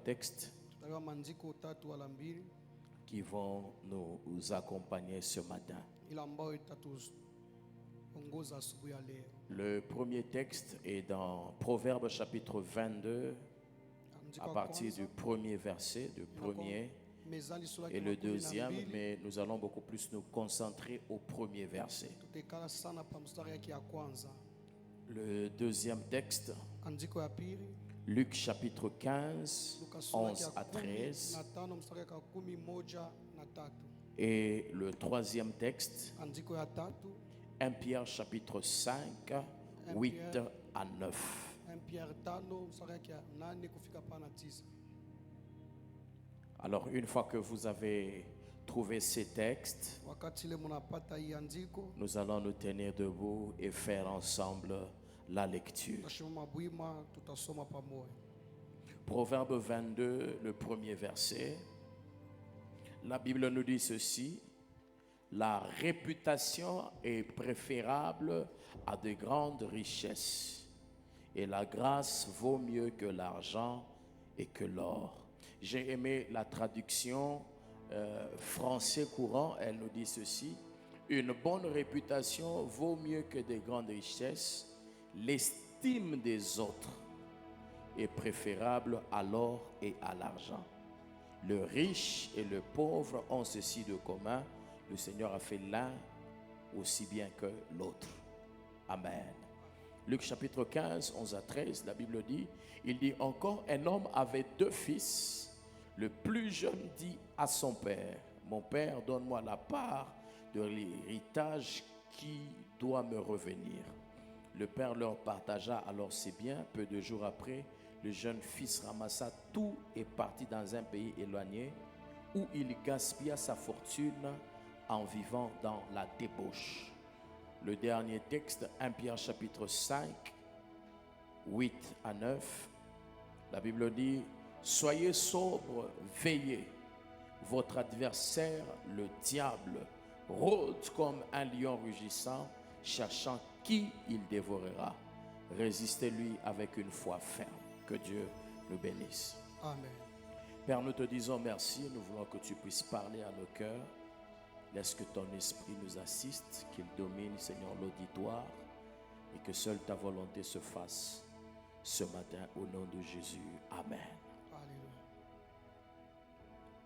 textes qui vont nous accompagner ce matin. Le premier texte est dans Proverbes chapitre 22, à partir du premier verset, du premier et le deuxième, mais nous allons beaucoup plus nous concentrer au premier verset. Le deuxième texte, Luc chapitre 15, 11 à 13. Et le troisième texte, 1 Pierre chapitre 5, 8 à 9. Alors une fois que vous avez trouvé ces textes, nous allons nous tenir debout et faire ensemble la lecture. Proverbe 22, le premier verset. La Bible nous dit ceci: la réputation est préférable à de grandes richesses, et la grâce vaut mieux que l'argent et que l'or. J'ai aimé la traduction français courant. Elle nous dit ceci: une bonne réputation vaut mieux que de grandes richesses. L'estime des autres est préférable à l'or et à l'argent. Le riche et le pauvre ont ceci de commun: le Seigneur a fait l'un aussi bien que l'autre. Amen. Luc chapitre 15, 11 à 13, la Bible dit, il dit encore: un homme avait 2 fils. Le plus jeune dit à son père: mon père, donne-moi la part de l'héritage qui doit me revenir. Le père leur partagea alors ses biens. Peu de jours après, le jeune fils ramassa tout et partit dans un pays éloigné où il gaspilla sa fortune en vivant dans la débauche. Le dernier texte, 1 Pierre chapitre 5, 8 à 9, la Bible dit: soyez sobres, veillez. Votre adversaire, le diable, rôde comme un lion rugissant, cherchant qui il dévorera. Résistez-lui avec une foi ferme. Que Dieu nous bénisse. Amen. Père, nous te disons merci. Nous voulons que tu puisses parler à nos cœurs. Laisse que ton esprit nous assiste, qu'il domine, Seigneur, l'auditoire, et que seule ta volonté se fasse ce matin au nom de Jésus. Amen. Alléluia.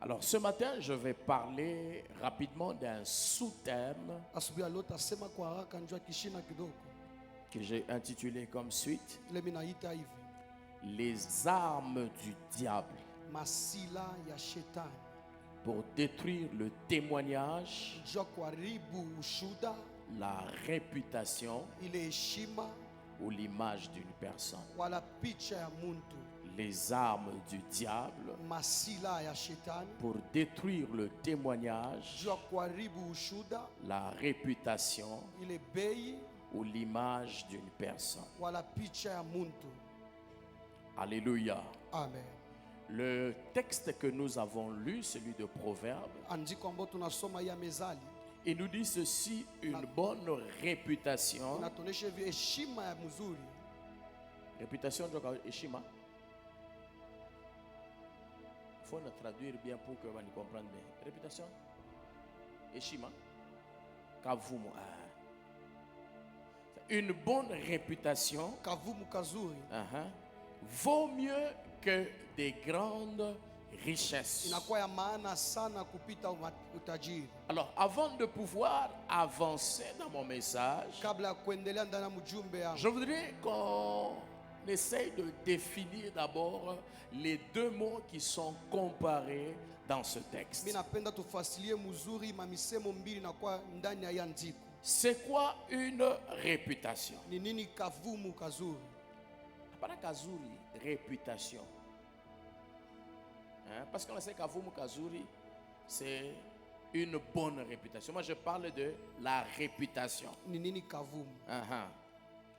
Alors ce matin, je vais parler rapidement d'un sous-thème que j'ai intitulé comme suite: les armes du diable pour détruire le témoignage, la réputation ou l'image d'une personne. Les armes du diable pour détruire le témoignage, la réputation ou l'image d'une personne. Alléluia. Amen. Le texte que nous avons lu, celui de Proverbes, il nous dit ceci: une bonne réputation. Réputation de Eshima. Il faut le traduire bien pour que vous compreniez bien. Réputation Eshima. Kavumu. Une bonne réputation vaut mieux que des grandes richesses. Alors, avant de pouvoir avancer dans mon message, je voudrais qu'on essaye de définir d'abord les 2 mots qui sont comparés dans ce texte. C'est quoi une réputation? Pas kazuri, réputation. Parce qu'on sait qu'Avumu Kazuri, c'est une bonne réputation. Moi, je parle de la réputation.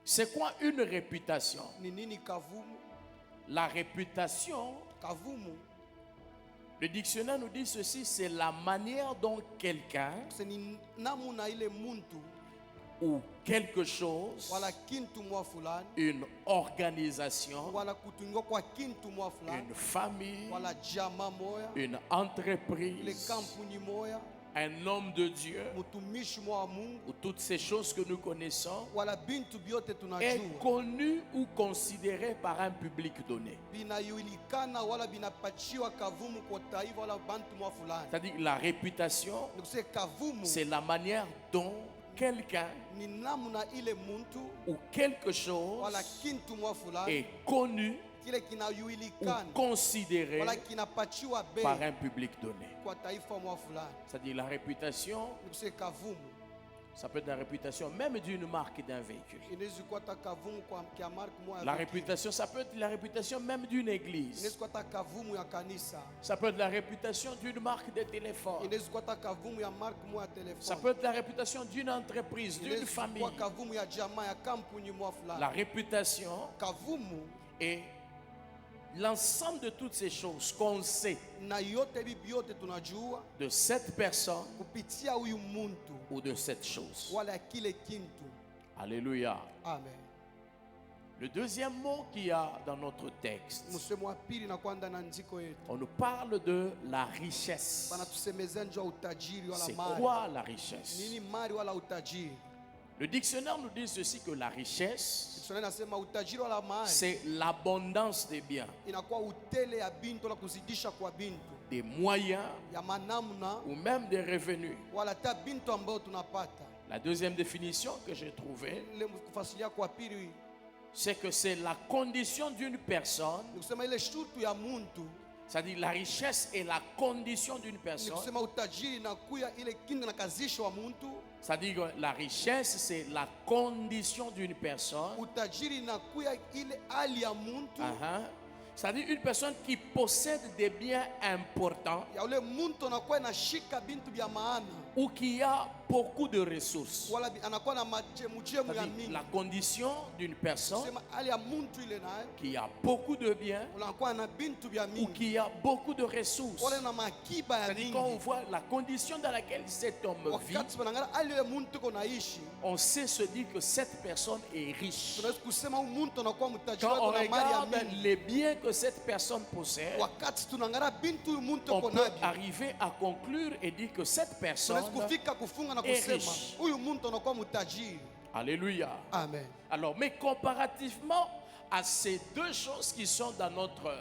C'est quoi une réputation? La réputation, le dictionnaire nous dit ceci: c'est la manière dont quelqu'un ou quelque chose, wala kintu mwa fulani, une organisation, wala kutungiwa kwa kintu mwa fulani, une famille, wala jamaa moya, une ile entreprise, kampuni moya, un homme de Dieu, mtumishi mwa Mungu, ou toutes ces choses que nous connaissons, wala bintu byote est tunajua connu ou considéré par un public donné. binajulikana wala binapachiwa kavumu kwa taifa wala bantu mwa fulani. C'est-à-dire la réputation, Nikusema kavumu c'est la manière dont quelqu'un ni namna ile muntu ou quelque chose wala kintu mwa fulani est connu kile ou kinajulikana considéré wala kinapachiwa bei par un public donné. kwa taifa mwa fulani. C'est-à-dire la réputation, Nikusema kavumu ça peut être la réputation même d'une marque d'un véhicule. inaweza kuwa ta kavumu kwa kia mark moya. La réputation, ça peut être la réputation même d'une église. inaweza kuwa ta kavumu ya kanisa. Ça peut être la réputation d'une marque de téléphone. Inaweza kuwa ta kavumu ya mark moya telefoni. Ça peut être la réputation d'une entreprise, d'une Inaweza famille. kuwa kavumu ya jamaa ya kampuni mwa fulani. La réputation Kavumu est l'ensemble de toutes ces choses qu'on sait na yote bibi yote tunajua de cette personne kupitia huyu muntu ou de cette chose. wala kile kintu. Alléluia. Amen. Le deuxième mot qu'il y a dans notre texte, Msemo wa pili na kwanda na ndiko yetu on nous parle de la richesse. bana tusemezea njoo utajiri wala C'est mali. quoi la richesse? Nini mali wala utajiri? Le dictionnaire nous dit ceci, que la richesse, Kiswahili nasema utajiri wala mali c'est l'abondance des biens, inakuwa utele ya bintu la kuzidisha kwa bintu des moyens ya manamna ou même des revenus. wala ta bintu ambayo tunapata. La deuxième définition que j'ai trouvée, Ile kufasilia kwa pili c'est que c'est la condition d'une personne, ni kusema ile shutu ya muntu, c'est-à-dire la richesse est la condition d'une ni personne, kusema utajiri na kuya ile kindu na kazisho wa muntu. c'est-à-dire que la richesse c'est la condition d'une personne. Utajiri na kuya ile hali ya muntu C'est-à-dire une personne qui possède des biens importants ya ule muntu anakuwa anashika bintu vya maana ou qui a beaucoup de ressources. wala anakuwa na machemuchemu ya C'est-à-dire mingi. la condition d'une personne Sema hali ya muntu ile nayo qui a beaucoup de biens unakuwa na bintu vya ou mingi qui a beaucoup de ressources. wala na makiba ya C'est-à-dire quand on mingi. voit la condition dans laquelle cet homme vit, Wakati tunangana hali ile muntu ko naishi, on sait se dire que cette personne est riche. tunaweza kusema huyu muntu anakuwa mtajiri Quand on wako na mali ya regarde mingi. les biens que cette personne possède, Wakati tunangana bintu huyu muntu on ko peut navyo, arriver à conclure et dire que cette personne, tunaweza kufika kufunga na est kusema riche. huyu muntu anakuwa mtajiri. alléluia. Amen. Alors, mais comparativement à ces deux choses qui sont dans notre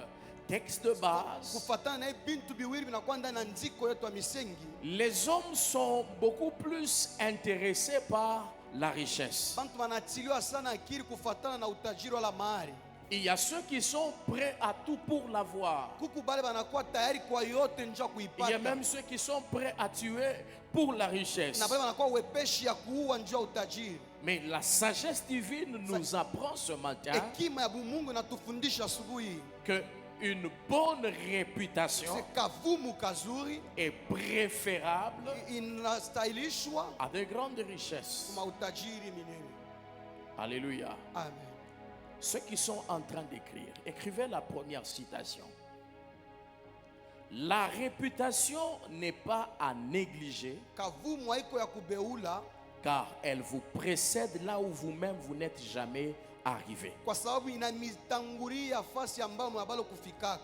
texte de base, Kufatana na bintu biwili vinakuwa ndani ya ndiko yetu ya misingi, les hommes sont beaucoup plus intéressés par la richesse. bantu wanatiliwa sana akili kufatana na utajiri wala mali. Il y a ceux qui sont prêts à tout pour l'avoir. Kuku bale banakuwa tayari kwa yote njoo Il y a kuipata, même ceux qui sont prêts à tuer pour la richesse. na bale banakuwa wepeshi ya kuua njoo utajiri. Mais la sagesse divine nous apprend ce matin Hekima ya Mungu inatufundisha asubuhi que une bonne réputation kavumu kazuri est préférable inastahilishwa à de grandes richesses. kuma utajiri minene. Alléluia. Amen. Ceux qui sont en train d'écrire, écrivez la première citation. La réputation n'est pas à négliger, Kavumu haiko ya kubeula, car elle vous précède là où vous-même vous n'êtes jamais arrivé. kwa sababu inamitangulia fasi ambayo mnabalo kufikaka.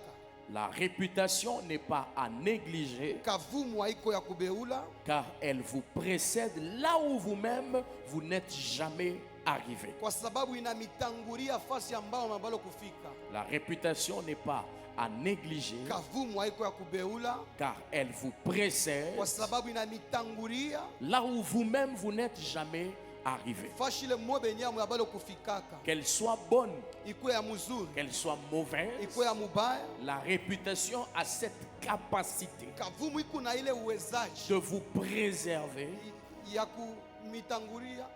La réputation n'est pas à négliger, Kavumu haiko ya kubeula, car elle vous précède là où vous-même vous n'êtes jamais arrivé. kwa sababu inamitangulia fasi ambayo mnabalo kufika. La réputation n'est pas à négliger, Kavumu haiko ya kubeula, car elle vous précède kwa sababu inamitangulia là où vous-même vous n'êtes jamais arrivé. fashi ile mobe nyamo mnabalo kufikaka. Qu'elle soit bonne, Iko ya mzuri, qu'elle soit mauvaise, iko ya mubaya, la réputation a cette capacité kavumu iko na ile uwezaji de vous préserver, ya kumitangulia,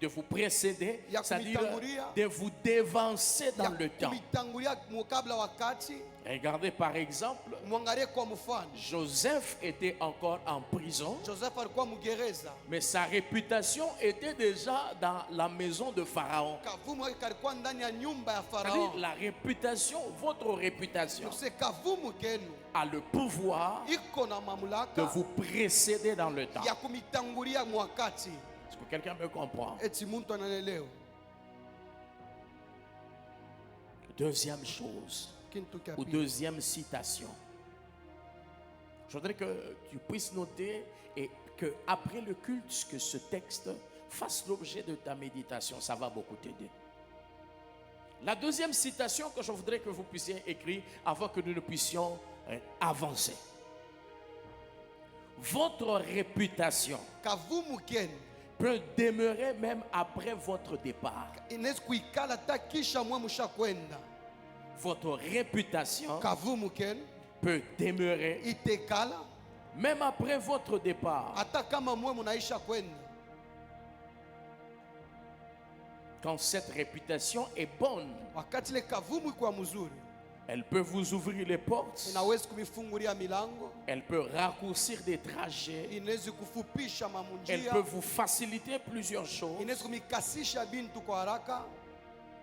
de vous précéder, Ya c'est-à-dire kumitangulia. de vous dévancer dans ya le temps. kumitangulia mukabla wakati. Regardez par exemple, Mwangalie kwa mfano, Joseph était encore en prison, Joseph alikuwa mgereza, mais sa réputation était déjà dans la maison de Pharaon. kavumu yake kalikuwa ndani ya nyumba ya C'est-à-dire, Farao. la réputation, votre réputation, C'est kavumu kenu a le pouvoir iko na de mamlaka vous précéder dans le temps. ya kumitangulia mwakati. Est-ce que quelqu'un me comprend? eti muntu ananielewa. Deuxième chose, Kintu cha ou pili. deuxième citation. Je voudrais que tu puisses noter et que après le culte, que ce texte fasse l'objet de ta méditation. Ça va beaucoup t'aider. La deuxième citation que je voudrais que vous puissiez écrire avant que nous ne puissions avancer. Votre réputation Kavumu ken peut demeurer même après votre départ. inaweza kuikala hata kisha mwe mshakwenda. Votre réputation Kavumu ken peut demeurer itekala même après votre départ. hata kama mwe mnaisha kwenda. Quand cette réputation est bonne, Wakati ile kavumu kwa mzuri, elle peut vous ouvrir les portes, inaweza kumifungulia milango, elle peut raccourcir des trajets, inaweza kufupisha elle mamunjia, peut vous faciliter plusieurs choses. inaweza kumikasisha bintu kwa haraka.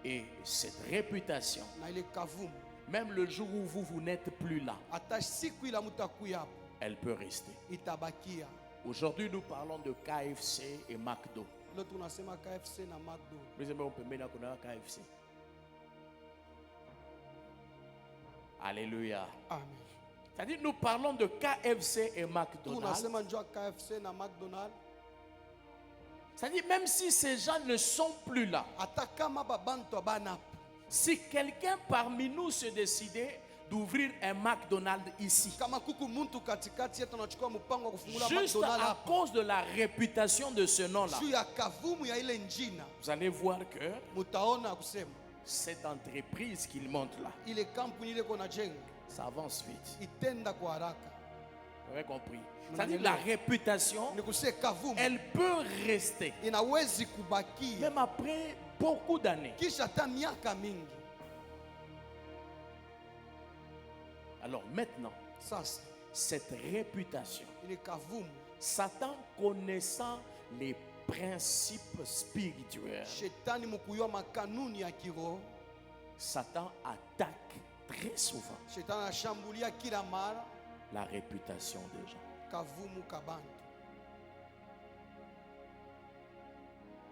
Et cette réputation, Na ile kavumu même le jour où vous n'êtes plus là, hata siku ila mtakuya hapo elle peut rester. itabakia. Aujourd'hui, nous parlons de KFC et McDo. Leo tunasema KFC na McDo. Vous aimez, on peut mettre KFC. Alléluia. Amen. C'est-à-dire, nous parlons de KFC et McDonald's. Tunasema njoo KFC na McDonald. C'est-à-dire, même si ces gens ne sont plus là, Hata kama babantu abana, si quelqu'un parmi nous se décidait d'ouvrir un McDonald's ici, kama kuku muntu katikati yetu anachukua mpango wa kufungula juste McDonald à hapa, cause de la réputation de ce nom-là, juu ya kavumu ya ile njina, vous allez voir que mutaona kusema cette entreprise qu'il monte là, ile kampuni ile kona jenga ça avance vite. itenda kwa haraka. Vous avez compris? C'est-à-dire, la réputation, Ni kusema kavumu elle peut rester, inawezi kubakia même après beaucoup d'années. kisha hata miaka mingi. Alors maintenant, Sasa cette réputation, ile kavumu, Satan connaissant les principes spirituels, shetani mukuyua makanuni ya kiroho, Satan attaque très souvent shetani anashambulia kila mara la réputation des gens. kavumu kabantu.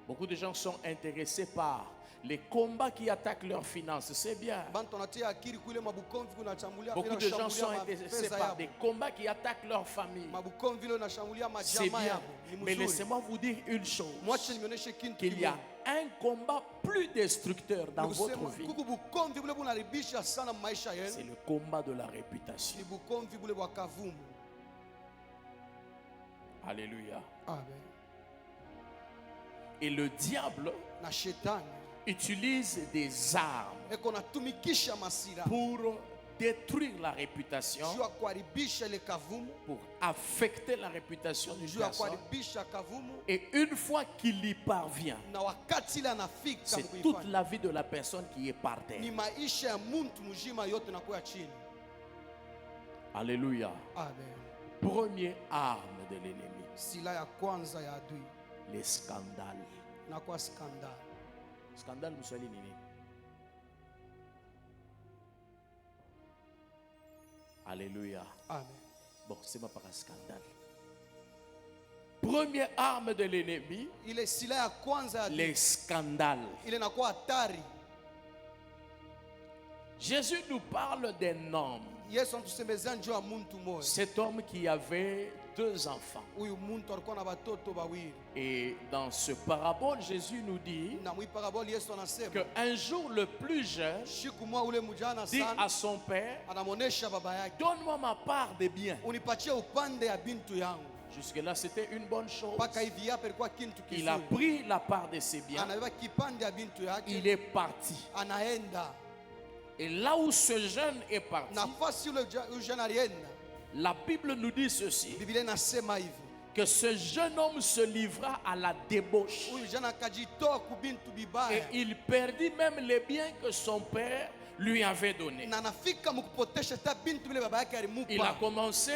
Beaucoup de gens sont intéressés par les combats qui attaquent leurs finances. C'est bien. Bantu wanatia akili kule mabukomvi kunachambulia, Beaucoup de gens sont inashambulia intéressés mapesa par yabo. des combats qui attaquent leur famille. Mabukomvi vile unashambulia C'est majama bien. yabo. Ni Mais mzuri. laissez-moi vous dire une chose. Mwache nimeoneshe kintu Qu'il y a kimoja. un combat plus destructeur dans Ni votre kusema, vie. kuku bukomvi bule bunaribisha sana maisha C'est yenu. le combat de la réputation. Ni bukomvi bule bwa kavumu. Alléluia. Amen. Et le diable Na shetani utilise des armes eko natumikisha masira pour détruire la réputation, juu ya kuharibisha ile kavumu, pour affecter la réputation d'une juu ya personne. kuharibisha kavumu, Et une fois qu'il y parvient, na wakati ile anafika c'est mkuifanya, toute la vie de la personne qui est par ni terre. maisha ya muntu mzima yote nakuya chini. Alléluia. Amen. Première arme de l'ennemi, Sila ya kwanza ya adui les scandales. na kwa skandal. Scandale, vous savez, nini? Alléluia. Amen. Bon, c'est pas un scandale. Première arme de l'ennemi, Ile sila ya kwanza ya adui les scandales. ile nakuwa hatari. Jésus nous parle d'un homme. Yesu anatusemezea njoo ya muntu moja. Cet homme qui avait 2 enfants. Huyu muntu alikuwa na watoto wawili. Et dans ce parabole, Jésus nous dit Na mwi parabole Yesu anasema qu'un jour le plus jeune siku moja ule mjana dit sana à son père, anamonesha baba yake, donne-moi ma part des biens. unipatie upande ya bintu yangu. Jusque-là, c'était une bonne chose. Mpaka hivi hapa ilikuwa kintu Il a kizuri. pris la part de ses biens. Anabeba kipande ya bintu Il yake, est parti. anaenda Et là où ce jeune est parti, nafasi ule ujana alienda. la Bible nous dit ceci, Biblia inasema hivi, que ce jeune homme se livra à la débauche. huyu jana akajitoa kubintu Et bibaya, il perdit même les biens que son père lui avait donnés. na anafika mkupotesha hata bintu vile baba yake Il a alimupa. commencé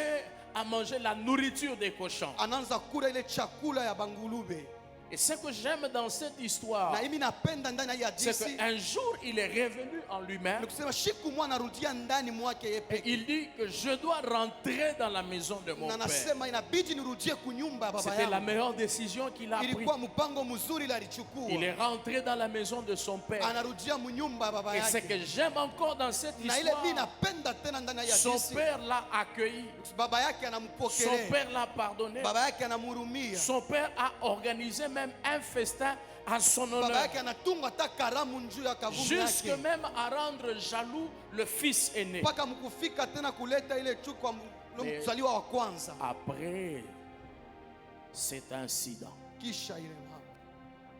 à manger la nourriture des cochons. Anaanza kula ile chakula ya bangulube. Et ce que j'aime dans cette histoire, na mimi napenda ndani ya hii c'est hadithi qu'un jour il est revenu en lui-même ni kusema siku mwa anarudia ndani mwake yeye et peke, il dit que je dois rentrer dans la maison de mon na père. anasema inabidi nirudie kunyumba ya baba C'était la yangu. meilleure décision qu'il a prise. Ilikuwa mpango mzuri ile Il alichukua, est rentré dans la maison de son père. anarudia mnyumba ya baba Et ce que yake, j'aime encore dans cette na ile mimi histoire, napenda tena ndani ya son hadithi, père l'a accueilli, baba yake son anampokelea, père l'a pardonné, baba yake anamhurumia, son père a organisé même un festin à son baba honneur, yake anatunga hata karamu njuu ya kavumu jusque yake, même à rendre jaloux le fils aîné. mpaka mkufika tena kuleta ile chuki kwa Mais- mzaliwa wa kwanza. Après cet incident, Kisha ile mama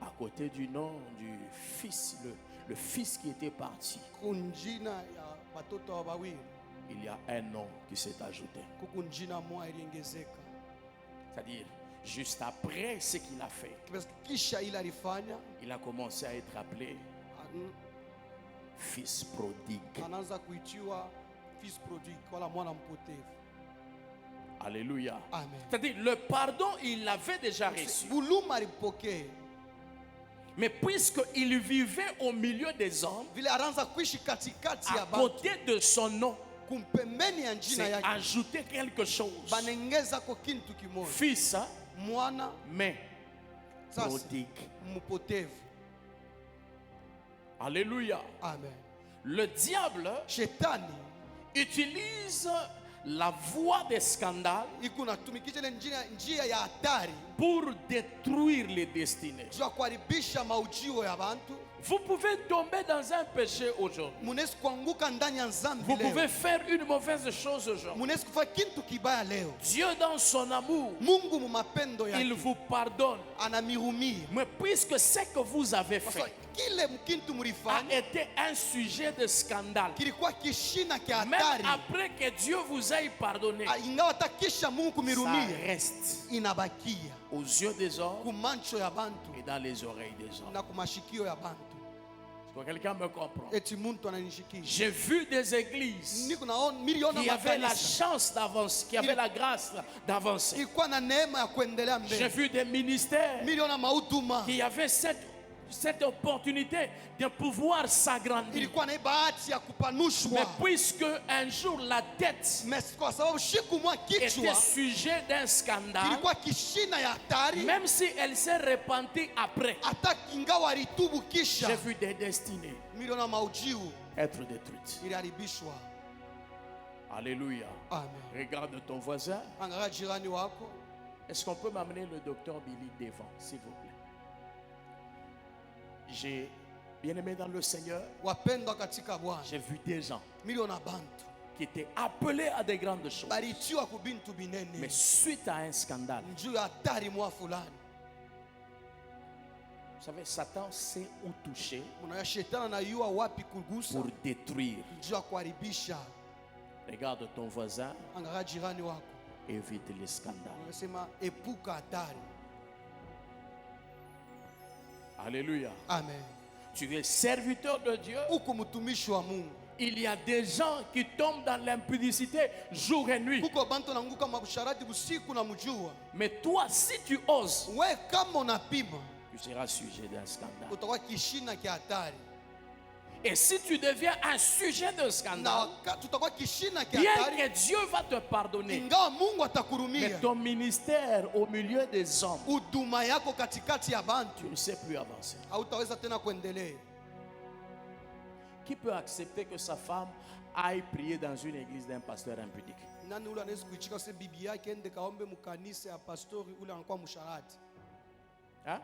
à côté du nom du fils, le fils qui était parti, kunjina ya watoto wa wawili il y a un nom qui s'est ajouté. kukunjina moja iliongezeka. C'est-à-dire, juste après ce qu'il a fait, Kisha ile alifanya il a commencé à être appelé fils prodigue. anaanza kuitiwa fils prodigue, wala mwana mpotevu. Alléluia. Amen. C'est-à-dire, le pardon, il l'avait déjà reçu. Buluma alipokea, Mais puisqu'il vivait au milieu des hommes, vile anaanza kuishi katikati ya à bantu, côté de son nom, kumpembeni ya njina c'est yake ajouter quelque chose. banengeza ko kintu kimoja, Fils, hein, mwana mais sasa prodigue. mpotevu. Alléluia. Amen. Le diable Shetani utilise la voie des scandales iko natumikisha ile njia ya hatari pour détruire les destinées. juu ya kuharibisha maujio ya bantu. Vous pouvez tomber dans un péché aujourd'hui. Munaweza kuanguka ndani ya Vous dhambi pouvez leo, faire une mauvaise chose aujourd'hui. munaweza kufanya kitu kibaya leo. Dieu, dans son amour, Mungu mu mapendo il yake vous pardonne. anamihurumia, Mais puisque ce que vous avez kwa sababu fait kile mkintu a mlifanya été un sujet de scandale, kilikuwa kishina kia même hatari, après que Dieu vous ait pardonné, ingawa hata kisha Mungu ça kumirumia reste inabakia aux yeux des hommes kumancho ya bantu et dans les oreilles des hommes. na kumashikio ya bantu. Est-ce que quelqu'un me comprend? Eti muntu ananishikia, J'ai vu des églises niko naona miliona qui avaient la makanisa chance d'avancer, qui avaient la grâce d'avancer. ilikuwa na neema ya kuendelea J'ai mbele, vu des ministères miliona mahuduma qui avaient cette opportunité de pouvoir s'agrandir. ilikuwa na hii bahati ya Mais kupanushwa, puisque un jour la tête kwa sababu siku mwa était kichwa sujet d'un scandale, ilikuwa kishina ya hatari, même si elle s'est repentie après, hata ingawa alitubu kisha j'ai vu des destinées miliona maujiu être détruites. iliharibishwa. Alléluia. Amen. Regarde ton voisin. Angalia jirani wako, Est-ce qu'on peut m'amener le docteur Billy devant, s'il vous plaît? J'ai bien aimé dans le Seigneur, wapendwa katika Bwana, j'ai vu des gens miliona bantu qui étaient appelés à des grandes choses. baritiwa kubintu binene Mais suite à un scandale, njuu ya hatari mwa fulani. vous savez, Satan sait où toucher Mwana shetani anayua wapi kugusa pour détruire. njuu ya kuharibisha. Regarde ton voisin, Angalia jirani wako, évite les scandales. anasema epuka hatari. Alléluia. Amen. Tu es serviteur de Dieu. Uko mtumishi wa Mungu, Il y a des gens qui tombent dans l'impudicité jour et nuit. kuko bantu nanguka mabusharati busiku na mjua. Mais toi, si tu oses, We kama unapima tu seras sujet d'un scandale. utakuwa kishina kia hatari, Et si tu deviens un sujet de na scandale, tutakuwa kishina kia bien hatari, que Dieu va te pardonner, ingawa Mungu mais atakurumia, ton ministère au milieu des hommes, huduma yako katikati ya tu bantu ne sais plus avancer. hautaweza tena kuendelea. Qui peut accepter que sa femme aille prier dans une église d'un pasteur impudique? Nani ule anaweza kuichika se bibi yake ende kaombe mkanisa ya pastori ule anakuwa msharati? Hein?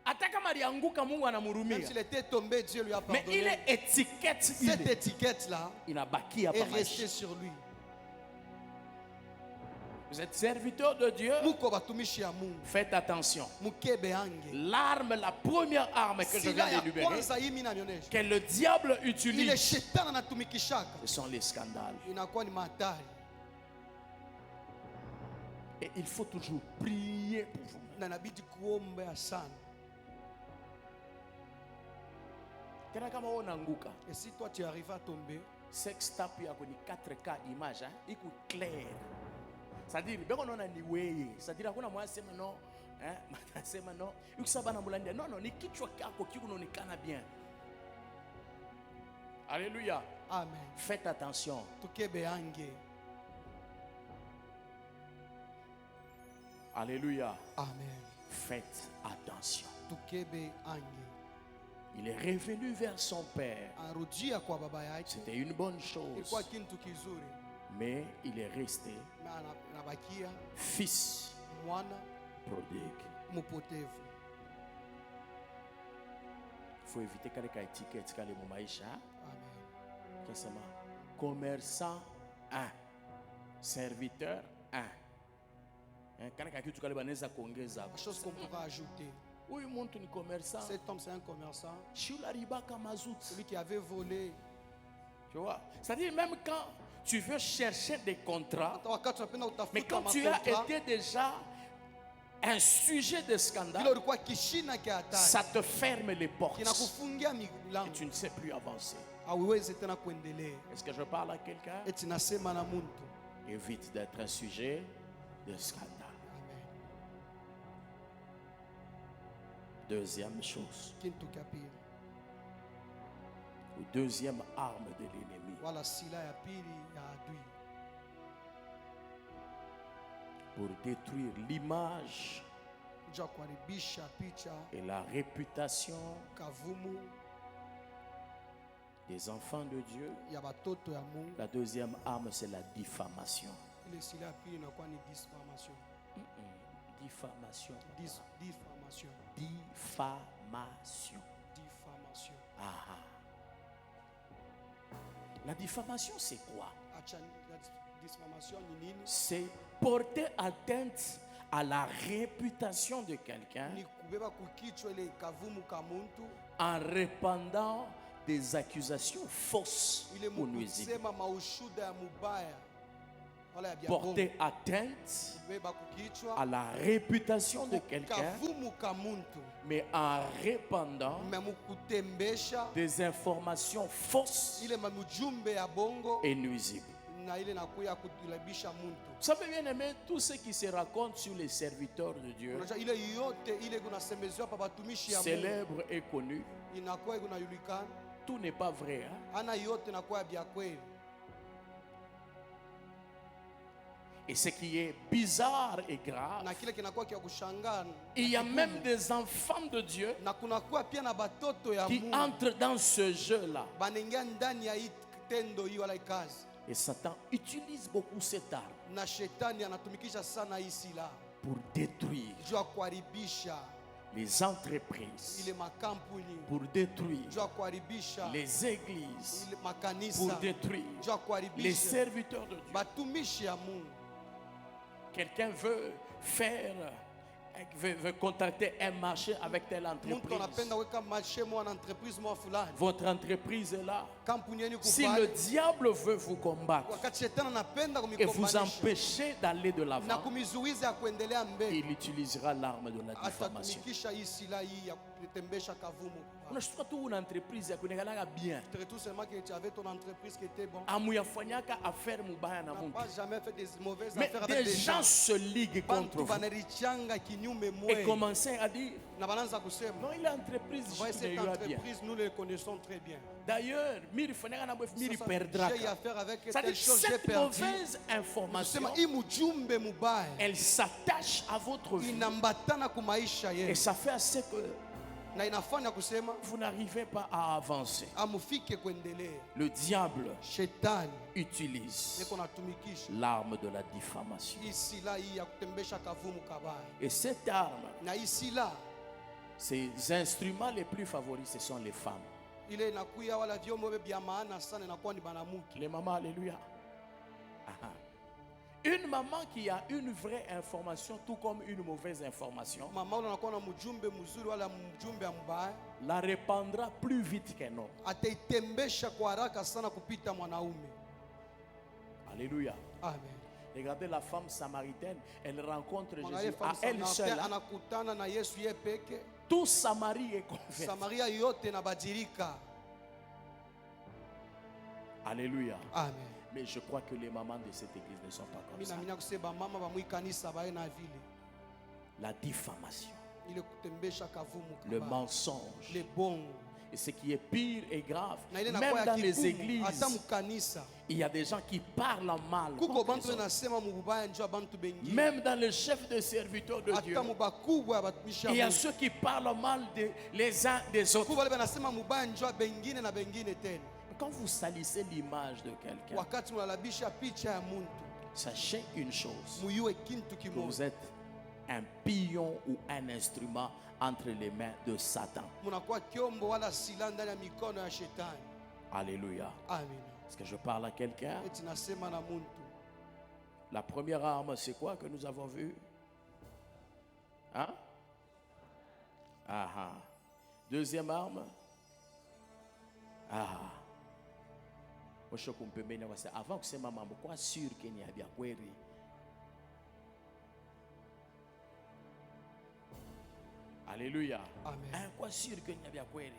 Hata kama alianguka, Mungu Même anamhurumia. s'il était tombé, Dieu lui a Mais pardonné. ile étiquette Cette étiquette là inabakia est hapa restée maisha. sur lui. Vous êtes serviteur de Dieu, Muko batumishi ya Mungu, faites attention. mukebe ange. L'arme, la première arme que je Sila viens ya de libérer, kwanza hii mimi nanionyesha. que le diable Ile utilise, shetani anatumikishaka ce sont les scandales. inakuwa ni matari. Et il faut toujours prier pour vous. Na inabidi kuomba sana. Tena kama wewe unaanguka, Et si toi tu arrives à tomber, sex tape yako ni 4K image, hein, iko clair. C'est-à-dire beko naona ni wewe. C'est-à-dire hakuna mwana sema non, Sema no, ukisabana mulandi. Non, non, ni kichwa kako kikunaonekana bien. Alléluia. Amen. Faites attention. Tukebe ange. Alléluia. Amen. Faites attention. Tukebe ange. Il est revenu vers son père. Arudia kwa baba yake. C'était une bonne chose. Ilikuwa kitu kizuri. Mais il est resté Anabakia fils mwana prodigue. mupotevu. Il faut éviter kale ka étiquette kale mu maisha. Amen. Kasema commerçant 1, serviteur 1. Kale ka kitu kale banaweza kuongeza. La chose qu'on pourra ajouter. Huyu muntu ni commerçant. Cet homme c'est un commerçant. Shula ribaka mazout. Celui qui avait volé. Tu vois? C'est-à-dire même quand tu veux chercher des contrats, mais quand tu as été déjà un sujet de scandale, ça te ferme les portes. Et tu ne sais plus avancer. Est-ce que je parle à quelqu'un? Évite d'être un sujet de scandale. Deuxième chose. Ou deuxième arme de l'ennemi. Pour détruire l'image et la réputation des enfants de Dieu. La deuxième arme, c'est la diffamation. Diffamation. Ah. La diffamation, c'est quoi? C'est porter atteinte à la réputation de quelqu'un en répandant des accusations fausses ou nuisibles. Porter atteinte à la réputation de quelqu'un, mais en répandant des informations fausses et nuisibles. Vous savez bien aimé, tout ce qui se raconte sur les serviteurs de Dieu, célèbre et connu, tout n'est pas vrai. Et ce qui est bizarre et grave, il y a même des enfants de Dieu qui entrent dans ce jeu-là. Et Satan utilise beaucoup cette arme pour détruire les entreprises, pour détruire les églises, pour détruire les serviteurs de Dieu. Quelqu'un veut contacter un marché avec telle entreprise. Votre entreprise est là. Si le diable veut vous combattre et vous empêcher d'aller de l'avant, il utilisera l'arme de la diffamation. Unashtuka tu una entreprise ya kuonekana bien. Amuyafanyaka affaire mubaya na Mungu. Mais des gens se liguent contre vous et commencent à dire non, il a entreprise, nous le connaissons très bien. D'ailleurs, cette mauvaise information, elle s'attache à votre vie et ça fait assez que vous n'arrivez pas à avancer. Le diable utilise l'arme de la diffamation. Et cette arme, ces instruments les plus favoris, ce sont les femmes. Les mamans, alléluia. Une maman qui a une vraie information, tout comme une mauvaise information, la répandra plus vite qu'un homme. Alléluia. Amen. Regardez la femme samaritaine, elle rencontre Jésus à elle seule. Tout Samarie est converti. Alléluia. Amen. Mais je crois que les mamans de cette église ne sont pas comme ça. la diffamation, ile kutembesha kavumu le kabaya. mensonge. Le bongo Et ce qui est pire et grave, na ile même nakuwa ya dans les kigumu, églises, hata mukanisa il y a des gens qui parlent mal. kuko contre bantu les autres. benasema mubaya njo ya bantu bengine, Même dans les chefs de serviteurs de Dieu, hata mubakubwa ya batumishi ya il y a Mungu. ceux qui parlent mal les uns des autres. Kuko wale benasema mubaya njo ya bengine na bengine tena. Quand vous salissez l'image de quelqu'un, Wakati munalabisha picha ya muntu, sachez une chose, muyue kintu que vous kimoja, êtes un pion ou un instrument entre les mains de Satan. munakuwa kyombo wala sila ndani ya mikono ya shetani. Alléluia. Amina. Est-ce que je parle à quelqu'un? Eti nasema na muntu. La première arme, c'est quoi que nous avons vu? Hein? Ah, ah. Deuxième arme? Ah. Avant que c'est maman, pourquoi sûr qu'il n'y a bien query? Alléluia. Amen. Hein, quoi sûr qu'il n'y a bien query?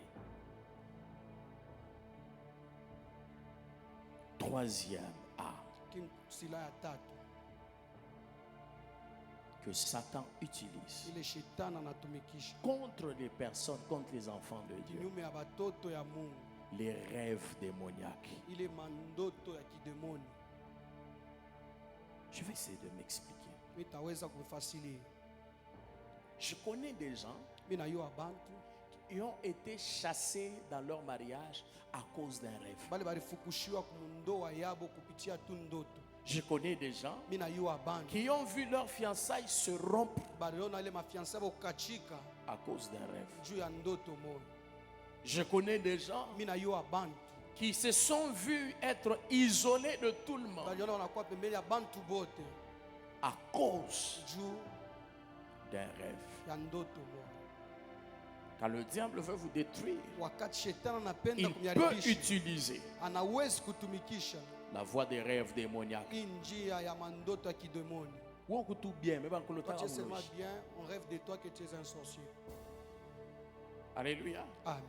Troisième arme Sila ya tatu que Satan utilise ile shetani anatumikisha contre les personnes, contre les enfants de Dieu, kinyume ya batoto ya Mungu, les rêves démoniaques. ile mandoto ya kidemoni. Je vais essayer de m'expliquer. Mitaweza kufasilia. Je connais des gens Mimi najua bantu qui ont été chassés dans leur mariage à cause d'un rêve. bale balifukushiwa kumundoa yabo kupitia tu ndoto. Je connais des gens Mimi najua bantu qui ont vu leur fiançailles se rompre baliona ile mafiansa yabo kukachika à cause d'un rêve. juu ya ndoto moja. Je connais des gens Mimi najua bantu qui se sont vus être isolés de tout le monde baliona wanakuwa pembeni ya bantu bote à cause juu d'un rêve. ya ndoto moja. Quand le diable veut vous détruire, Wakati shetani anapenda il peut kumharibisha, utiliser anawezi kutumikisha la voie des rêves démoniaques. hii njia ya mandoto ya kidemoni. Ou on tout bien, mais Toi tu es seulement bien, on rêve de toi que tu es un sorcier. Alléluia. Amen.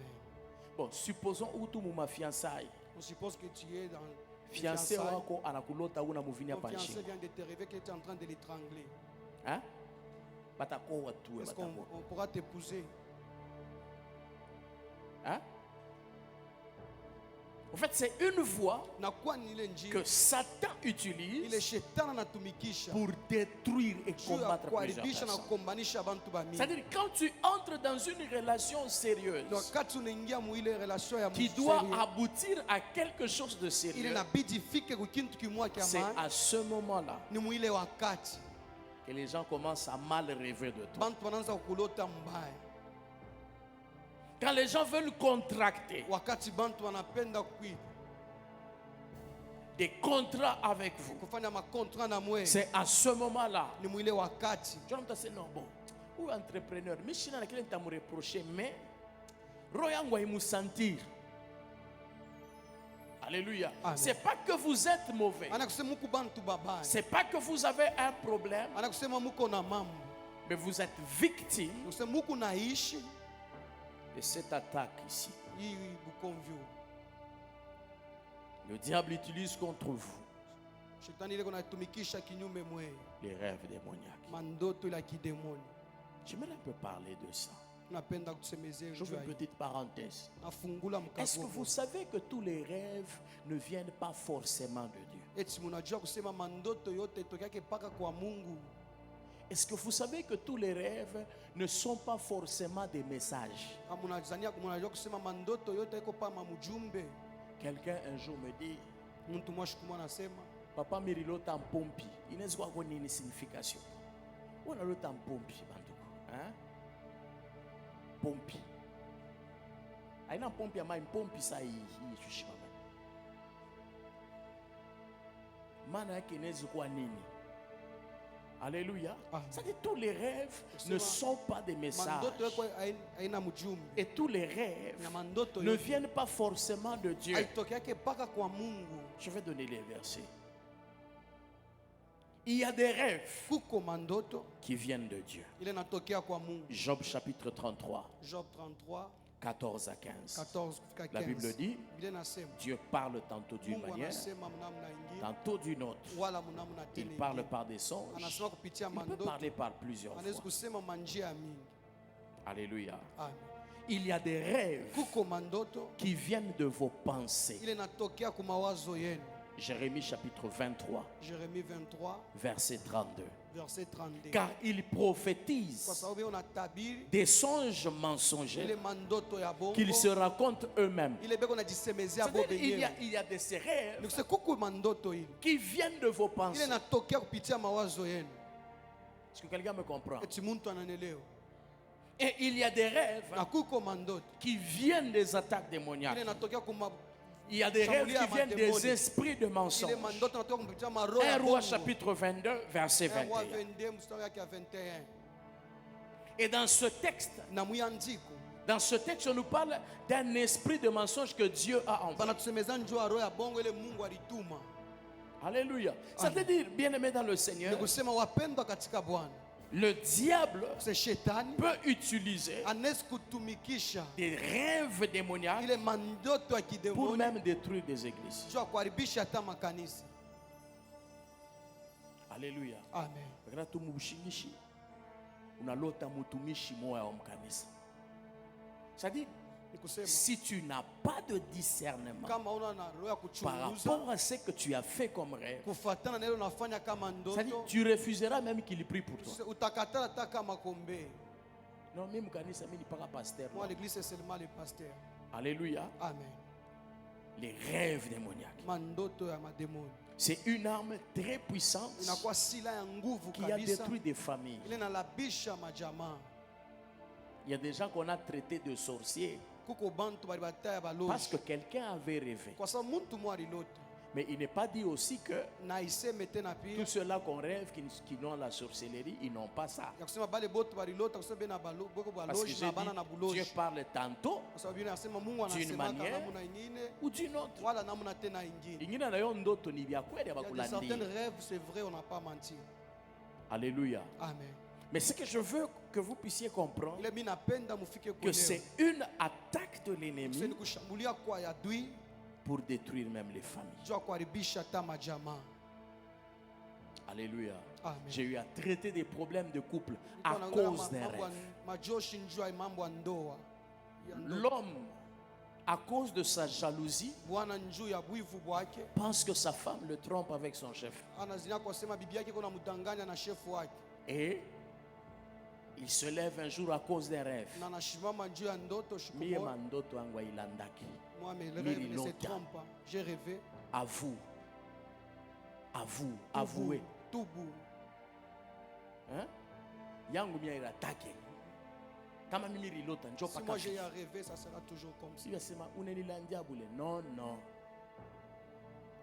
Bon, supposons où tout ma fiançaille. On suppose que tu es dans Fiancé wako anakulota una muvini ton hapa fiancé nchini. vient de te rêver que tu es en train de l'étrangler. Hein? Batakoa tu Est-ce qu'on on pourra t'épouser? Hein? En fait, c'est une voie Na kwa ni ile njia que Satan ile utilise shetani anatumikisha pour détruire et juu ya combattre plusieurs kuharibisha na personnes. kukombanisha bantu ba mingi. C'est-à-dire, quand tu entres dans une relation Na sérieuse wakati unaingia mu ile relation ya qui doit mseri, aboutir à quelque chose de ile sérieux, inabidi ifike ku kintu kimoja kia c'est maana, à ce moment-là ni mu ile wakati que les gens commencent à mal rêver de toi. bantu wanaanza kukulota mbaya. Quand les gens veulent contracter Wakati bantu wanapenda kuiba des contrats avec vous, kufanya makontra na mwe, c'est à ce moment-là. ni mu ile wakati Je me dis non, bon, ou entrepreneur, mais je n'ai rien à me reprocher, mais royango il sentir. Alléluia. Amen. C'est pas que vous êtes mauvais. anakusema muku bantu babaya, C'est pas que vous avez un problème, anakusema muko na mambo, mais vous êtes victime anakusema muku naishi de cette attaque ici. hii bukomvyo. Le diable utilise contre vous Shetani ile kunatumikisha kinyume mwe les rêves démoniaques. mandoto la kidemoni. J'aimerais un peu parler de ça. Napenda kutusemezea Je juu fais ya une hii. petite parenthèse. Nafungula Est-ce que vous mkago. savez que tous les rêves ne viennent pas forcément de Dieu? Eti munajua kusema mandoto yote itokake paka kwa Mungu. Est-ce que vous savez que tous les rêves ne sont pas forcément des messages? Munajua kusema mandoto yote iko pa mamujumbe. Quelqu'un un jour me dit, Mtu mmoja siku moja anasema papa mirilota mpompi. Inaweza kuwa nini signification? Unalota mpompi banduku, hein? Pompi. Aina pompi ama mpompi saa hii shushima. Maana yake inaweza kuwa nini? Alléluia. Ça dit tous les rêves ne sont pas des messages. mandoto yako haina mjumbe. Et tous les rêves Na mandoto ne yote viennent pas forcément de Dieu. haitokake paka kwa Mungu. Je vais donner les versets. Il y a des rêves Kuko mandoto qui viennent de Dieu. ile natokea kwa Mungu. Job chapitre 33, Job 33 14 à 15. 14 kufika 15. La Bible dit, Biblia inasema Dieu parle tantôt d'une Mungu manière, anasema mnamna ingine tantôt d'une autre. wala mnamna Il tena parle ingine. par des songes. Anasema kupitia Il peut mandoto, parler par plusieurs anaweza fois. kusema manjia mingi. Alléluia. Amen. Il y a des rêves Kuko mandoto qui viennent de vos pensées. ile natokea kwa mawazo yenu. Jérémie chapitre 23, Jérémie 23 verset 32. verset 32. Car ils Kwa prophétisent sababu unatabiri des songes ile mensongers mandoto ya bongo qu'ils se racontent eux-mêmes. ile beko najisemezea bo C'est-à-dire, benyewe. il y a de ces rêves Nikuse kuko mandoto ile qui viennent de vos ile pensées. natokea kupitia mawazo yenu. Est-ce que quelqu'un me comprend? Eti muntu ananielewa. Et il y a des rêves Na kuko mandoto qui viennent des attaques ile démoniaques. natokea kuma Il y a des rêves qui viennent des esprits de ile mensonges. mandoto natokea kupitia maroho 1 ya Roi bongo. chapitre 22, verset 1 Roi 21. 22 mstari wake ya 21. Et dans ce texte, Na muyandiko on nous parle d'un esprit de mensonge que Dieu a envoyé. banatusemeza njoo ya roho ya bongo ile Mungu alituma. Alléluia. Ça veut dire, bien-aimé dans le Ni Seigneur, kusema wapendwa katika Bwana, le diable se shetani peut utiliser anaweza kutumikisha des rêves démoniaques ile mandoto ya pour kidemoni même détruire des églises. juu ya kuharibisha hata makanisa. Alléluia. Amen. Wakati tumubushingishi unalota mutumishi moya wa mkanisa. C'est-à-dire, Ni kusema si tu n'as pas de discernement kama una na roho ya par kuchunguza rapport à ce que tu as fait comme rêve, kufuatana na ile unafanya kama c'est-à-dire, ndoto, tu refuseras même qu'il prie pour toi. utakatala hata kama kombe. Non, même mkanisa mimi ni pas pasteur. Moi l'église c'est seulement les pasteurs. Alléluia. Amen. Les rêves démoniaques. Mandoto ya mademoni C'est une arme très puissante inakuwa sila ya nguvu qui a kabisa, détruit des familles. ile nalabisha majamaa. Il y a des gens qu'on a traités de sorciers Kuko bantu bali bataya parce baloji que quelqu'un avait rêvé. kwa sababu mtu mwa alilota Mais il n'est pas dit aussi que na iseme tena tous pia ceux-là qu'on rêve qui n'ont la sorcellerie, ils n'ont pas ça. ya kusema bale bote balilota kusema bena boko Parce que baloji j'ai na bana na dit, Dieu buloji, parle tantôt kwa sababu yule anasema Mungu d'une anasema manière namna nyingine ou d'une autre. wala namna tena ingine. Ingine na yo ndoto ni vya kweli Il y a de abakulandia. certains rêves, c'est vrai, on n'a pas menti. Alléluia. Amen. Mais ce que je veux que vous puissiez comprendre, Ile mimi napenda mufike que kuelewa. c'est une attaque de Sasa ni l'ennemi kushambulia kwa ya adui pour détruire même les familles. juu ya kuharibisha hata majamaa. Alléluia. Amen. J'ai eu à traiter des problèmes de couple à Nilikuwa naongelea cause d'un mambo ya rêve. majoshi njuu ya mambo ya ndoa. Ya ndoa. L'homme, à cause de sa jalousie, Bwana njuu ya bwivu bwake pense que sa femme le trompe avec son chef. anazina kwa sema bibi yake kuna mdanganya na shefu wake Et il se lève un jour à cause d'un rêve. na anashimama njuu ya ndoto Mie shukumo. mandoto yangu hailandaki. Moi mes Miri rêves ne se lota. trompent pas. J'ai rêvé. Avoue. Avoue. Tubu, Avouez. tubu. Hein? Yangu mia iratake. Kama mimi rilota njo Si moi j'ai paka. à rêver, ça sera toujours comme ça. Si yasema unenilandia bule. Non, non.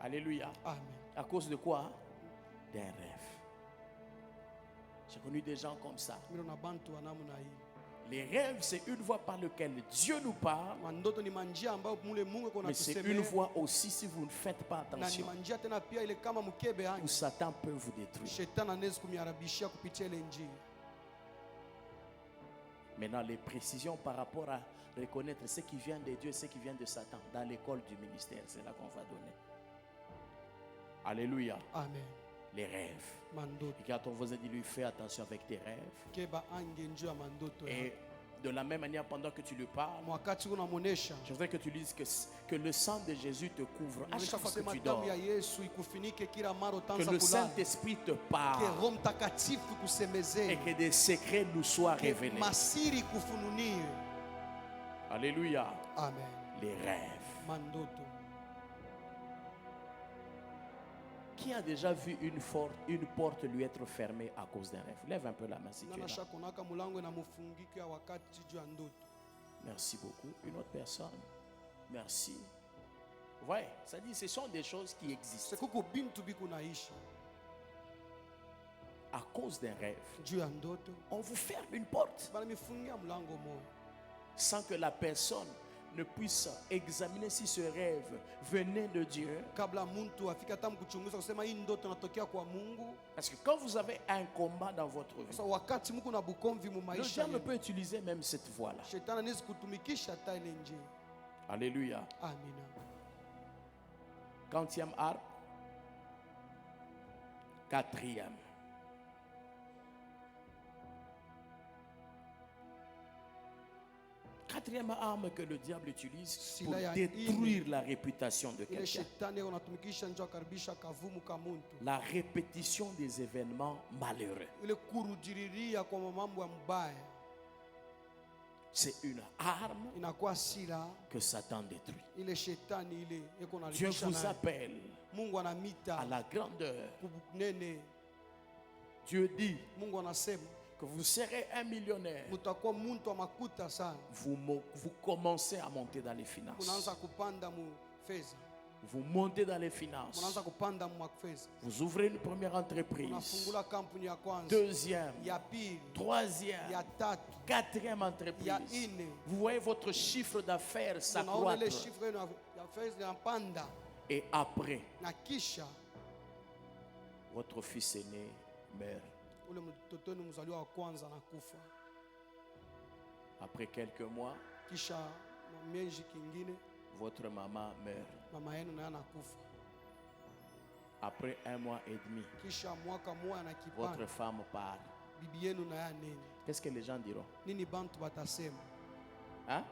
Alléluia. Amen. À cause de quoi? D'un rêve. J'ai connu des gens comme ça. Mimi na bantu wa namna hii. Les rêves, c'est une voie par laquelle Dieu nous parle, Mandoto ni manjia ambayo mule Mungu kuna mais c'est une tusemea. voie aussi, si vous ne faites pas Na ni attention, manjia tena pia ile kama mkebe où hangi. Satan peut vous détruire. Shetani anaweza kumiharibishia kupitia ile njia. Maintenant, les précisions par rapport à reconnaître ce qui vient de Dieu et ce qui vient de Satan dans l'école du ministère, c'est là qu'on va donner. Alléluia. Amen. Les rêves. Mandoto. Et quand on vous a dit, lui, fais attention avec tes rêves. Keba ange njoo ya mandoto. Et de la même manière, pendant que tu lui parles, Wakati unamuonesha. je voudrais que tu lises que le sang de Jésus te couvre à Unaonesha chaque fois kusema que tu dors. damu ya Yesu ikufinike kila mara Que utaanza le kulala. Saint-Esprit te Que parle Roho Mtakatifu et kusemezee. que des secrets nous soient Que révélés. masiri kufununie. Alléluia. Amen. Les rêves. Mandoto. Qui a déjà vu une porte lui être fermée à cause d'un rêve? Lève un peu la main si tu es Nana là. shakonaka mulango na mufungiko ya wakati juu ya ndoto. Merci beaucoup. Une autre personne. Merci. Vous voyez, ça dit, ce sont des choses qui existent. Sekuko bintu biku naishi À cause d'un rêve, juu ya ndoto. on vous ferme une porte Bana mifungia mlango moja sans que la personne ne puisse examiner si ce rêve venait de Dieu. kabla muntu afika hata mkuchunguza kusema hii ndoto inatokea kwa Mungu. Parce que quand vous avez un combat dans votre vie, Sasa wakati mko na bukomvi mu le maisha diable yenu, peut utiliser même cette voie-là. shetani anaweza kutumikisha hata ile njia. Alléluia. Amina. 40e arme. 4e. Quatrième arme que le diable utilise pour détruire la réputation de Ile quelqu'un. shetani anatumikisha njoo akaribisha kavumu ka muntu. La répétition des événements malheureux. Ile kurudiriria kwa mambo ya mbaya C'est une arme inakuwa sila que Satan détruit. ile shetani ile eko na Dieu vous appelle Mungu anamita à la grandeur. kubunene. Dieu dit Mungu anasema que vous serez un millionnaire. mutakuwa muntu wa makuta sana. Vous commencez à monter dans les finances. Unaanza kupanda mu fedha. Vous montez dans les finances. Unaanza kupanda mu fedha. Vous ouvrez une première entreprise. Unafungula kampuni ya kwanza, Deuxième. ya pili, Troisième. ya tatu, Quatrième ya entreprise. ine. Vous voyez votre chiffre d'affaires Unaona ile s'accroître. chiffre yenu ya fedha inapanda Et après, na kisha votre fils aîné meurt. ule mtoto wenu mzaliwa wa kwanza anakufa. Après quelques mois, Kisha miezi kingine votre maman meurt. mama yenu naye anakufa. Après 1 mois et demi, Kisha mwaka mmoja na votre kipande femme part. bibi yenu naye nini? Qu'est-ce que les gens diront? Nini bantu batasema? Hein?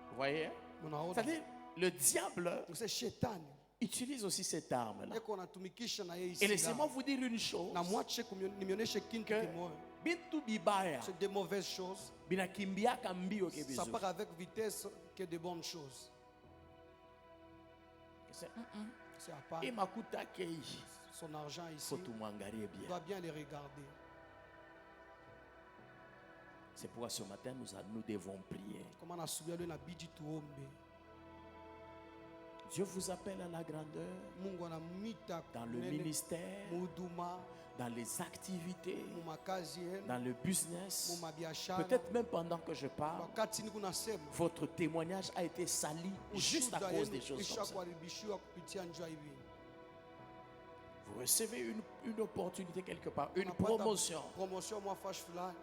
Vous voyez? Mnaona? C'est-à-dire, le diable Mse shetani utilise aussi cette arme-là. eko anatumikisha na yeye Et laissez-moi silaha. vous dire une chose. Na mwache nimioneshe kintu Que kimoja. bintu bibaya C'est des mauvaises choses. binakimbiaka mbio ke Ça vizuri. part avec vitesse que de bonnes choses. C'est, C'est à part. et makuta kei. Son argent ici, Faut tout m'engarer on bien. doit bien les regarder. C'est pourquoi ce matin nous devons prier. Comment on a subi na bidi tuombe. Dieu vous appelle à la grandeur Mungu anamita dans le ministère, muduma, dans les activités, mu makazi yenu, dans le mu business. mabiashara. Peut-être même pendant que je parle, Wakati niko nasema votre témoignage a été sali juste à ushuhuda cause yenu des choses comme ça. ishakuharibishiwa kupitia njia hivi. Vous recevez une opportunité quelque part, une Unapata promotion, promotion mwa fash fulani.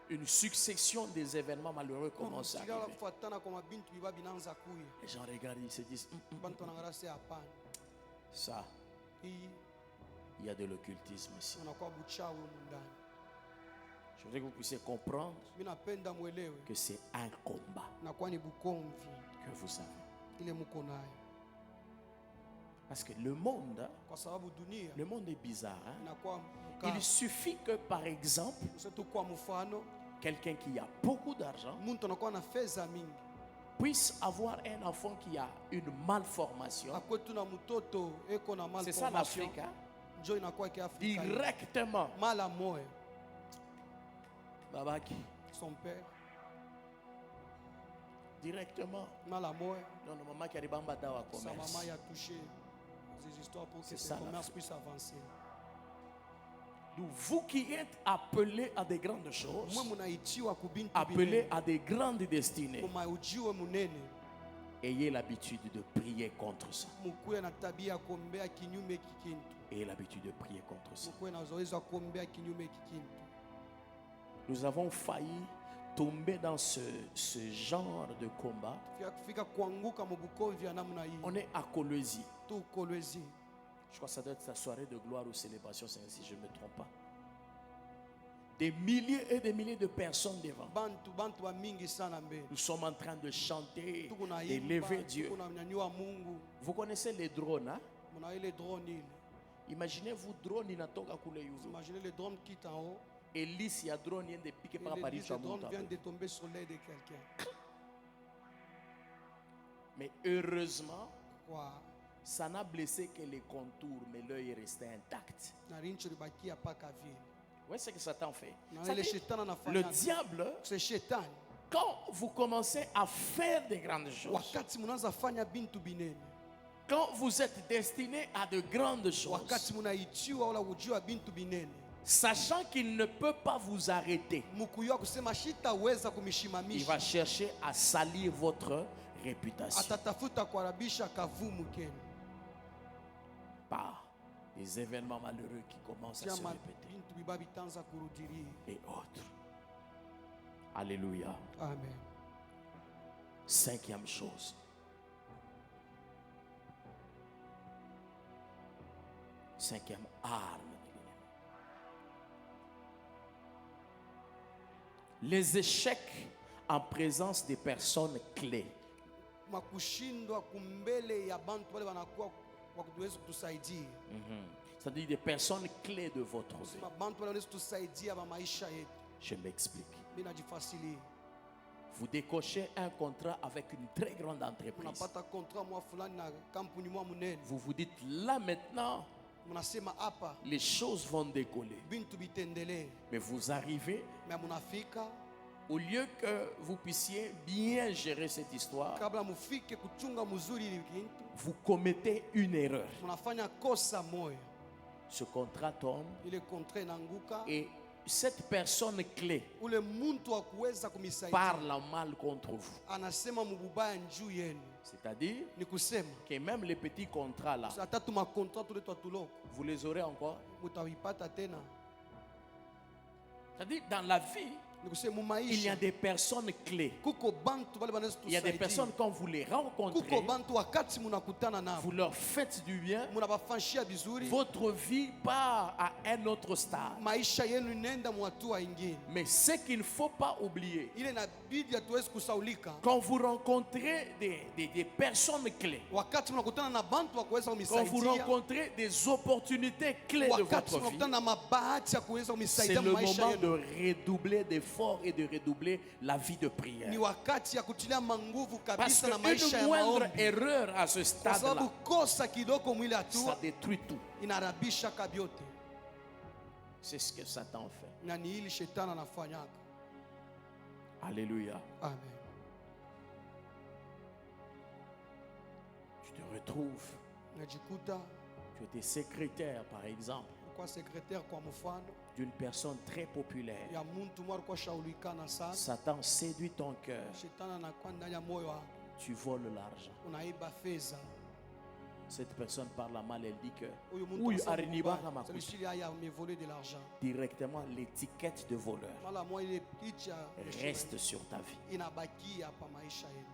une succession des événements malheureux commencent à Kurudilia arriver. kufuatana kwa mabintu biba binanza kuya. Les gens regardent, ils se disent, Bantu wanaangalia sasa hapana. ça, Hii il y a de l'occultisme ici. unakuwa buchawi humu ndani. Je voudrais que vous puissiez comprendre Mimi napenda muelewe que c'est un combat nakuwa ni bukomvi que vous avez. ile mko nayo. Parce que le monde Kwa sababu dunia est bizarre. Hein? inakuwa Il mkaa. suffit que, par exemple, Msetu kwa mfano, quelqu'un qui a beaucoup d'argent mtu anakuwa na fedha mingi. puisse avoir un enfant qui a une malformation. Akwetu na mtoto eko na C'est ça malformation. l'Afrique. Hein? Njoo inakuwa kiafrika. Directement. Mala moya Babaki. son père, Directement. mala moya Non, non, maman qui a des bambas dawa sa commerce. maman a touché ces histoires pour que C'est ce ça, commerce l'Afrique. puisse avancer. Donc, vous qui êtes appelés à des grandes choses, Mwe munaitiwa kubintu appelés à des grandes destinées, mumaujiwe munene, ayez l'habitude de prier contre ça. mukuwe na tabia ya kuombea kinyume kikintu. Ayez l'habitude de prier contre ça. Mukuwe na zoezi wa kuombea kinyume kikintu. Nous avons failli tomber dans ce genre de combat. Fika kuanguka mubukomvi ya namna hii. On est à Kolwezi. Tu Kolwezi. Je crois que ça doit être la soirée de gloire ou célébration, si je ne me trompe pas. Des milliers et des milliers de personnes devant. Bantu wa mingi sana mbele. Nous sommes en train de chanter, Tuko na d'élever imba, Dieu. tuko na mnyanyua Mungu. Vous connaissez les drones, hein? Muna ile drone ile. Imaginez-vous drone inatoka kule yulu. Imaginez le drone qui est en haut. Elise ya drone yende piqué Et par le Paris drone vient de tomber sur l'aide de quelqu'un. Mais heureusement, Kwa ça n'a blessé que les contours, mais l'œil est resté intact. na rincho libakia paka vile. Vous voyez ce que Satan fait? Na Ça ile dit, shetani le anafanya. diable, C'est shetani. quand vous commencez à faire des grandes choses, Wakati munaanza fanya bintu binene. quand vous êtes destiné à de grandes choses, Wakati munaitiwa wala ujua bintu binene. sachant qu'il ne peut pas vous arrêter, mukuyua kusema shitaweza il kumishimamisha, va chercher à salir votre réputation atatafuta kuharibisha kavumu kenu par des événements malheureux qui commencent à se chama répéter bintu biba bitanza kurudiria. et autres. Alléluia. Amen. Cinquième chose. Cinquième arme de l'ennemi. Les échecs en présence des personnes clés. Makushindwa kumbele ya bantu wale wanakuwa wakuweza kutusaidia. C'est-à-dire des personnes clés de votre vie. Bantu wale wanaweza kutusaidia ba maisha yetu. Je m'explique. Mimi najifasilia. Vous décochez un contrat avec une très grande entreprise. Unapata contrat mwa fulani na kampuni mwa munene. Vous vous dites là maintenant, Mnasema hapa les choses vont décoller. bintu bitendele. Mais vous arrivez, Mais munafika au lieu que vous puissiez bien gérer cette histoire, kabla mufike kuchunga mzuri ile kintu, vous commettez une erreur. mnafanya kosa moyo. Ce contrat tombe Ile contrat inaanguka, et cette personne clé ule muntu wa kuweza kumisaidia parle en mal contre vous. anasema mububaya njuu yenu. C'est-à-dire Ni kusema que même les petits contrats là, atatu makontra tuletwa tuloko vous les aurez encore. mutawipata tena. C'est-à-dire dans la vie, Ni kusema il y a mumaisha des personnes clés. kuko bantu wale banaweza Il y a des tusaidia. personnes quand vous les Kuko rencontrez, bantu wakati munakutana nao vous leur faites du bien, munabafanyia vizuri, votre vie part à un autre stade. maisha yenu inaenda mwatua ingine. Mais ce qu'il ne faut pas oublier, Ile inabidi hatuwezi kusaulika quand vous rencontrez des personnes clés, wakati mnakutana na bantu wa kuweza quand vous kumisaidia, rencontrez des opportunités clés de wakati votre vie, mnakutana na mabahati ya kuweza c'est kumisaidia le maisha moment de yenu, redoubler d'efforts et de redoubler la vie de prière. ni wakati ya kutilia manguvu Parce kabisa na maisha qu'une ya moindre maombi, erreur à ce kwa sababu stade-là, kosa kidogo mwili ça hatua détruit tout. inarabisha kabyote, C'est ce que Satan fait. na ni hili shetani anafanyaka. Alléluia. Amen. Tu te retrouves, Najikuta tu étais secrétaire par exemple kwa secrétaire kwa mfano d'une personne très populaire. ya muntu mwa alikuwa shaulikana sana. Satan séduit ton cœur. Shetani anakuwa ndani ya moyo wako, Tu voles l'argent. unaiba fedha. Cette personne parle mal, elle dit que Huyu muntu huyu anasema ariniba mbaya, kama celui-ci haya amevolé de l'argent. directement l'étiquette de voleur Mala moja ile picha reste sur ta vie. inabakia hapa maisha yenu.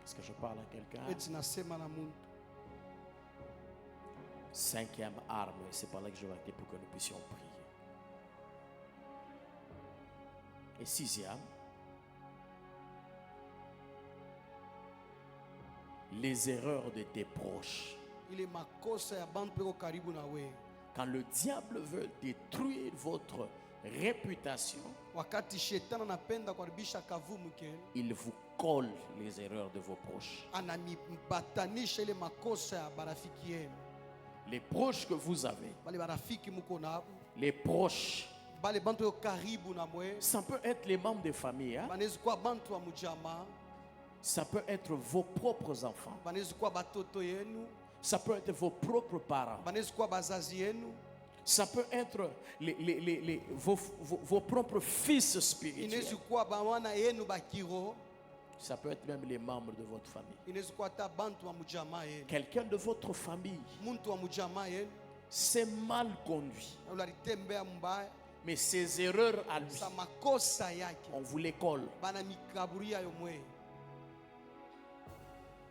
Est-ce que je parle à quelqu'un? Eti nasema na muntu. Cinquième arme, c'est par là que je vais arrêter pour que nous puissions prier. Et sixième, les erreurs de tes proches. Ile makosa ya bantu peko karibu na we. Quand le diable veut détruire votre réputation, Wakati shetani anapenda kuharibisha kavumu kenu, il vous colle les erreurs de vos proches. anamibatanisha ile makosa ya barafiki yenu. Les proches que vous avez, Bale barafiki muko nabo, les proches, bale bantu yo karibu na mwe, ça peut être les membres de famille, hein? banezi kuwa bantu wa mujama, Ça peut être vos propres enfants, banezi kuwa batoto yenu, ça peut être vos propres parents, banezi kuwa bazazi yenu, ça peut être vos propres fils spirituels, inezi kuwa bawana yenu bakiro, ça peut être même les membres de votre famille. inezi kuwa ta bantu wa mujama yenu. Quelqu'un de votre famille Muntu wa mujama yenu s'est mal conduit, ulalitembea mbaya, mais ses erreurs à lui, sa makosa yake on vous les colle. bana mikaburia yo mwe.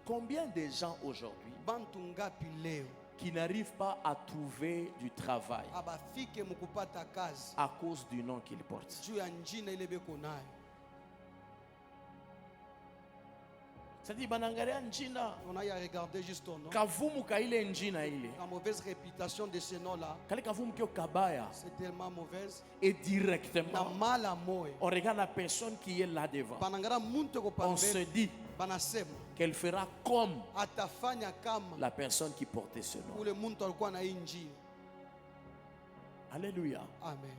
Combien de gens aujourd'hui Bantu ngapi leo qui n'arrivent pas à trouver du travail abafike mukupata kazi à cause du nom qu'ils portent? juu ya njina ile beko nayo. C'est-à-dire banangalia njina On a ya regarder juste ton nom, kavumu ka ile njina ile la mauvaise réputation de ce nom là, kale kavumu kio kabaya, c'est tellement mauvaise et na directement mala moyo. on regarde la personne qui est là devant, Banangara muntu ko on se pambele dit banasema qu'elle fera comme atafanya kama la personne qui portait ce nom. ule muntu alikuwa na injili. Alléluia. Amen.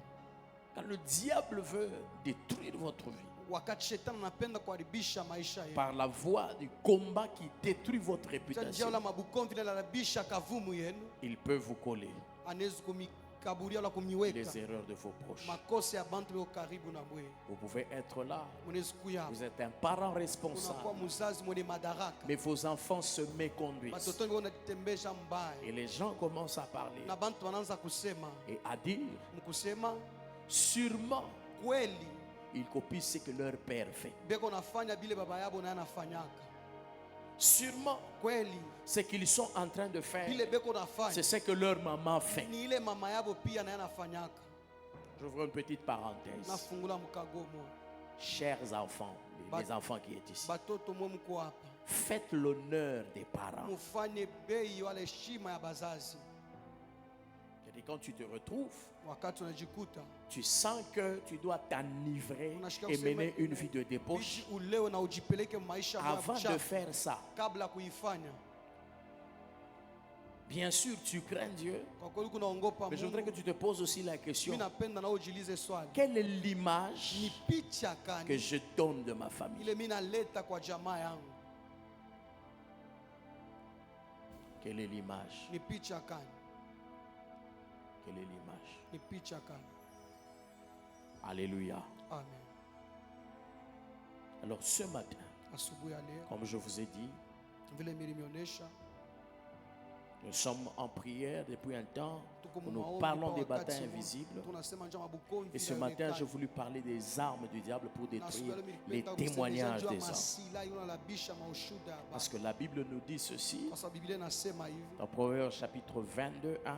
Quand le diable veut détruire votre vie, wakati shetani anapenda kuharibisha maisha yenu, par la voie du combat qui détruit votre njia réputation, la mabukonzi ile larabisha kavumu yenu, il peut vous coller anaweza kumikaburia wala kumiweka les erreurs de vos proches. makosa ya bantu leo karibu na mwe. Vous pouvez être là, Mnaweza kuya vous êtes un parent unakuwa responsable, mzazi mwenye madaraka, mais vos enfants se méconduisent. watoto wengi wanatembesha mbaya Et les gens commencent à parler na bantu wanaanza kusema et à dire, mkusema sûrement, kweli ils copient ce que leur père fait. beko nafanya bile baba yabo naye anafanyaka. Sûrement, Kweli ce qu'ils sont en train de faire, bile beko c'est nafanya ce que leur maman fait. ni ile mama yabo pia naye anafanyaka. J'ouvre une petite parenthèse. Nafungula mkagomo, Chers enfants, les enfants qui sont ici, batoto mwe mko hapa, faites l'honneur des parents. mufanye bei wala heshima ya bazazi. Et quand tu te retrouves, Wakati unajikuta tu sens que tu dois t'enivrer unashika et useme, mener une vie de débauche. bidi ulewe na ujipeleke maisha Avant de machafu faire ça, kabla kuifanya. bien sûr, tu crains Dieu, Kwa kweli kunaongopa mais je voudrais que Mungu. tu te poses aussi la question, Mimi napenda na ujiulize swali, quelle est l'image ni picha que kani je donne de ma famille? ile mimi naleta kwa jamaa yangu? Quelle est l'image? Ni picha kani? Quelle est l'image? Ni picha kani? Alléluia. Amen. Alors ce matin, Asubuhi ya leo comme je vous ai dit, vile mimi nimeonyesha, nous sommes en prière depuis un temps tuko où nous maombi parlons kwa des wakati batailles huu. invisibles. Tunasema njama bukonzi Et ce na matin, yonekana. j'ai voulu parler des armes du diable pour Na détruire asubuhi ya leo les nilipenda kusema témoignages njia des hommes. masila yonalabisha maushuda ya Parce baba. que la Bible nous dit ceci, Kwa sababu Biblia inasema hivi, dans Proverbes chapitre 22, 1,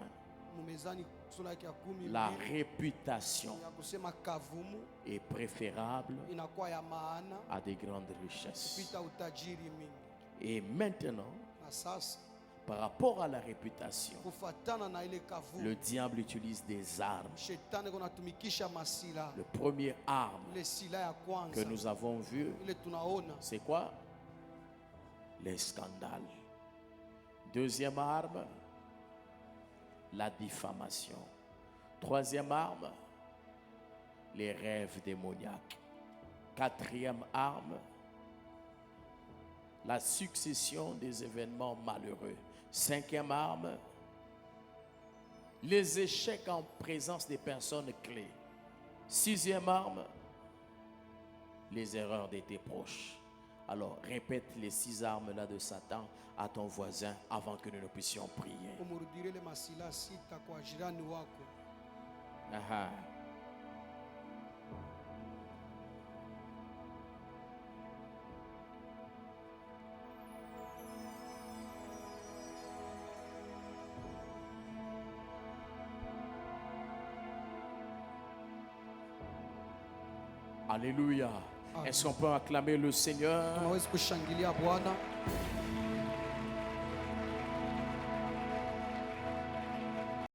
mumezani sura yake ya 10 la réputation ya kusema kavumu est préférable inakuwa ya maana à des grandes richesses. kupita utajiri mingi. Et maintenant, Na sasa par rapport à la réputation, kufatana na ile le kavumu, diable utilise des armes. shetani kunatumikisha masila. Le premier arme Ile sila ya que kwanza nous avons vu, ile tunaona c'est quoi? Les scandales. Deuxième arme, la diffamation. Troisième arme, les rêves démoniaques. Quatrième arme, la succession des événements malheureux. Cinquième arme, les échecs en présence des personnes clés. Sixième arme, les erreurs de tes proches. Alors répète les 6 armes-là de Satan à ton voisin avant que nous ne puissions prier. umurudire ile masila sita kwa jirani wako. Aha. Alléluia. Amen. Est-ce qu'on peut acclamer le Seigneur? Tunaweza kushangilia Bwana.